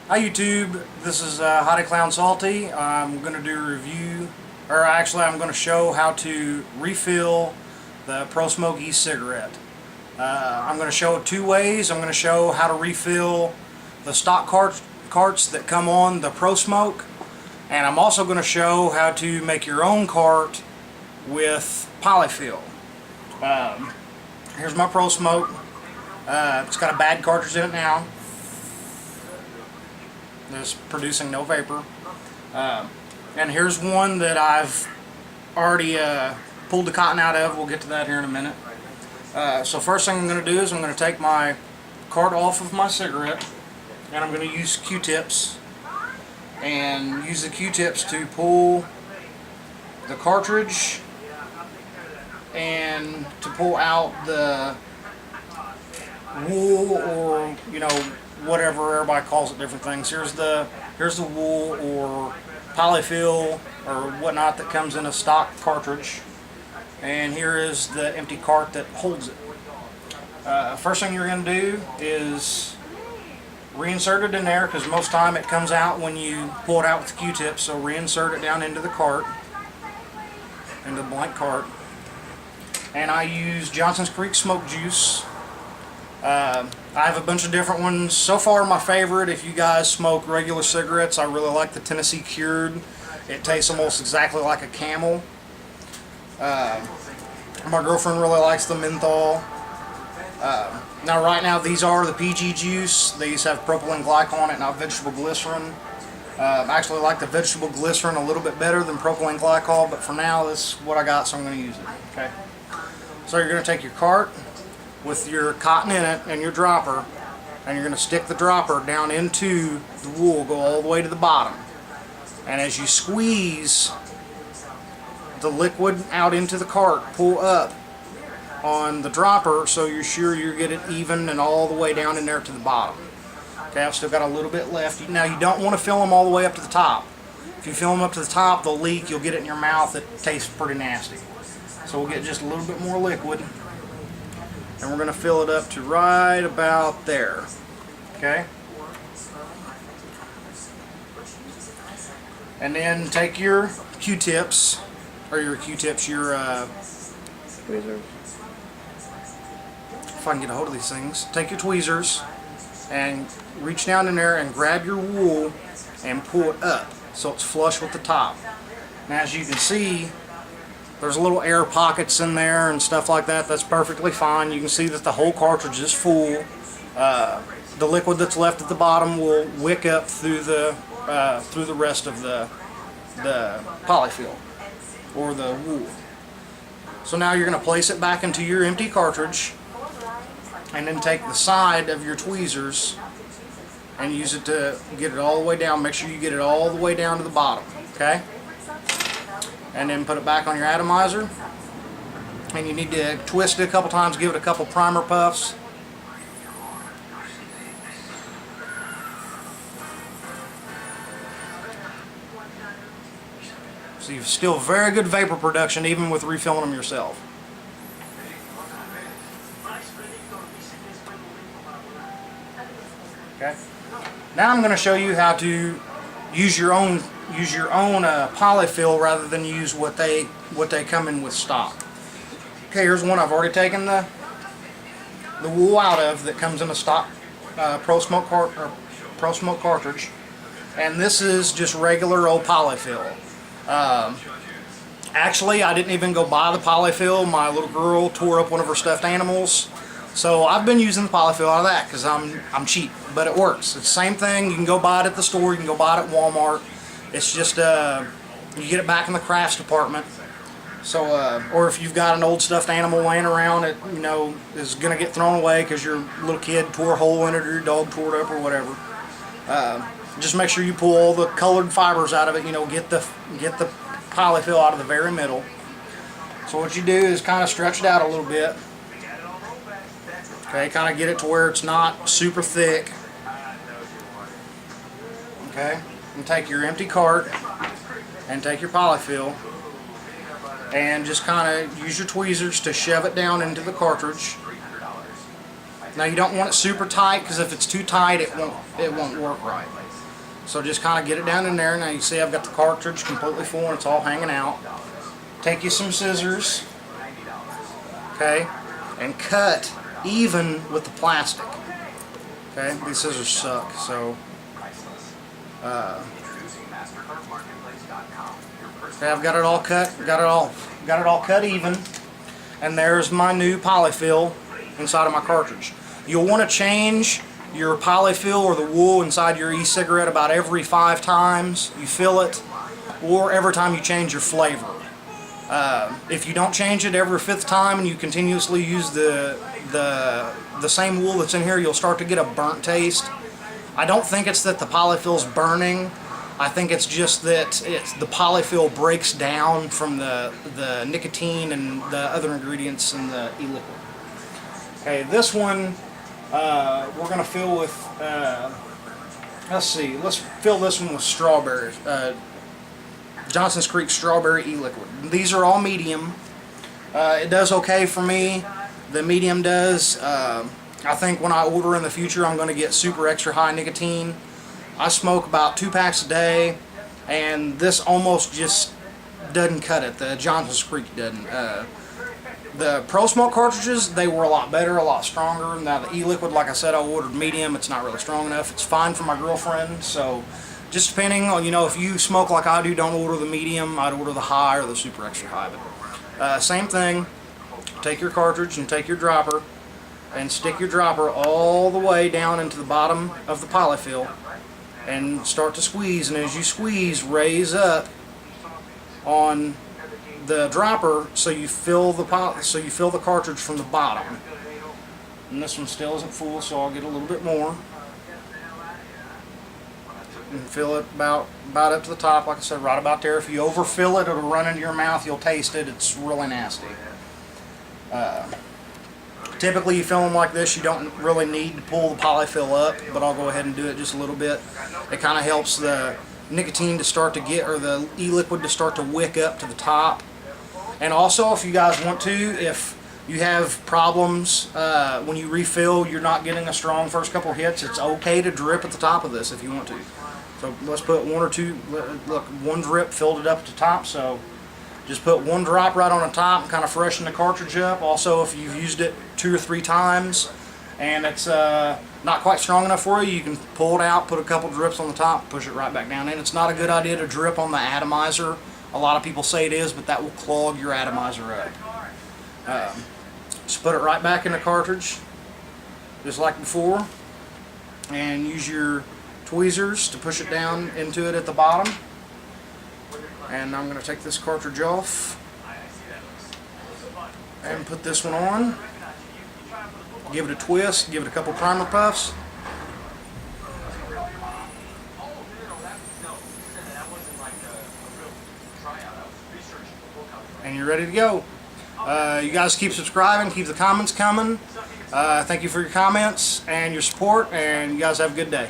Hi YouTube, this is Hottie Clown Salty. I'm going to do a review, or actually I'm going to show how to refill the Prosmoke e-cigarette. I'm going to show it two ways. I'm going to show how to refill the stock carts that come on the Prosmoke, and I'm also going to show how to make your own cart with polyfill. Here's my Prosmoke. It's got a bad cartridge in it now. It's producing no vapor. And here's one that I've already pulled the cotton out of. We'll get to that here in a minute. So first thing I'm going to do is I'm going to take my cart off of my cigarette, and I'm going to use Q-tips and use the Q-tips to pull the cartridge and to pull out the wool, or whatever everybody calls it, different things. Here's the wool or polyfill or whatnot that comes in a stock cartridge, and here is the empty cart that holds it. First thing you're going to do is reinsert it in there, because most time it comes out when you pull it out with the Q-tips. So reinsert it down into the cart, into the blank cart. And I use Johnson's Creek smoke juice. I have a bunch of different ones. So far, my favorite, if you guys smoke regular cigarettes, I really like the Tennessee Cured. It tastes almost exactly like a Camel. My girlfriend really likes the menthol. Now right now these are the PG juice. These have propylene glycol in it, not vegetable glycerin. I actually like the vegetable glycerin a little bit better than propylene glycol, but for now this is what I got, so I'm going to use it. Okay. So you're going to take your cart with your cotton in it and your dropper, and you're going to stick the dropper down into the wool, go all the way to the bottom. And as you squeeze the liquid out into the cart, pull up on the dropper so you're sure you get it even and all the way down in there to the bottom. Okay, I've still got a little bit left. Now you don't want to fill them all the way up to the top. If you fill them up to the top, they'll leak, you'll get it in your mouth, it tastes pretty nasty. So we'll get just a little bit more liquid, and we're going to fill it up to right about there. Okay? And then take your Q-tips, or your Q-tips, your tweezers. If I can get a hold of these things. Take your tweezers and reach down in there and grab your wool and pull it up so it's flush with the top. Now as you can see, there's little air pockets in there and stuff like that. That's perfectly fine. You can see that the whole cartridge is full. The liquid that's left at the bottom will wick up through the rest of the polyfill or the wool. So now you're going to place it back into your empty cartridge, and then take the side of your tweezers and use it to get it all the way down. Make sure you get it all the way down to the bottom. Okay? And then put it back on your atomizer, and you need to twist it a couple times, give it a couple primer puffs. So you've still very good vapor production even with refilling them yourself. Okay. Now I'm going to show you how to use your own polyfill rather than use what they come in with stock. Okay, here's one I've already taken the wool out of that comes in a stock Prosmoke cartridge, and this is just regular old polyfill. Actually, I didn't even go buy the polyfill. My little girl tore up one of her stuffed animals, so I've been using the polyfill out of that because I'm cheap, but it works. It's the same thing. You can go buy it at the store. You can go buy it at Walmart. It's just you get it back in the crafts department. So, or if you've got an old stuffed animal laying around, it is gonna get thrown away because your little kid tore a hole in it or your dog tore it up or whatever. Just make sure you pull all the colored fibers out of it. Get the polyfill out of the very middle. So what you do is kind of stretch it out a little bit. Okay, kind of get it to where it's not super thick. Okay, and take your empty cart and take your polyfill and just kind of use your tweezers to shove it down into the cartridge. Now you don't want it super tight, because if it's too tight it won't work right. So just kind of get it down in there. Now you see I've got the cartridge completely full and it's all hanging out. Take you some scissors, okay, and cut even with the plastic. Okay, these scissors suck, so okay, I've got it all cut, got it all cut even, and there's my new polyfill inside of my cartridge. You'll want to change your polyfill or the wool inside your e-cigarette about every 5 times you fill it, or every time you change your flavor. If you don't change it every 5th time and you continuously use the same wool that's in here, you'll start to get a burnt taste. I don't think it's that the polyfill's burning. I think it's just that the polyfill breaks down from the nicotine and the other ingredients in the e-liquid. Okay, this one we're going to fill with, let's fill this one with strawberries. Johnson's Creek Strawberry e-liquid. These are all medium. It does okay for me. The medium does. I think when I order in the future I'm going to get super extra high nicotine. I smoke about 2 packs a day, and this almost just doesn't cut it. The Johnson's Creek doesn't. The Prosmoke cartridges, they were a lot better, a lot stronger. Now the e-liquid, like I said, I ordered medium. It's not really strong enough. It's fine for my girlfriend, so just depending on, you know, if you smoke like I do, don't order the medium. I'd order the high or the super extra high. But same thing. Take your cartridge and take your dropper and stick your dropper all the way down into the bottom of the polyfill and start to squeeze. And as you squeeze, raise up on the dropper so you fill the cartridge from the bottom. And this one still isn't full, so I'll get a little bit more. And fill it about up to the top, like I said, right about there. If you overfill it, it'll run into your mouth. You'll taste it. It's really nasty. Typically, you fill them like this, you don't really need to pull the polyfill up, but I'll go ahead and do it just a little bit. It kind of helps the nicotine to start to get, or the e-liquid to start to wick up to the top. And also, if you guys want to, if you have problems when you refill, you're not getting a strong first couple hits, it's okay to drip at the top of this if you want to. So let's put 1 or 2, look, 1 drip filled it up at the top, so just put 1 drop right on the top and kind of freshen the cartridge up. Also, if you've used it 2 or 3 times and it's not quite strong enough for you, you can pull it out, put a couple drips on the top, push it right back down in. It's not a good idea to drip on the atomizer. A lot of people say it is, but that will clog your atomizer up. Just put it right back in the cartridge, just like before, and use your tweezers to push it down into it at the bottom. And I'm going to take this cartridge off and put this one on. Give it a twist, give it a couple primer puffs. And you're ready to go. You guys keep subscribing, keep the comments coming. Thank you for your comments and your support, and you guys have a good day.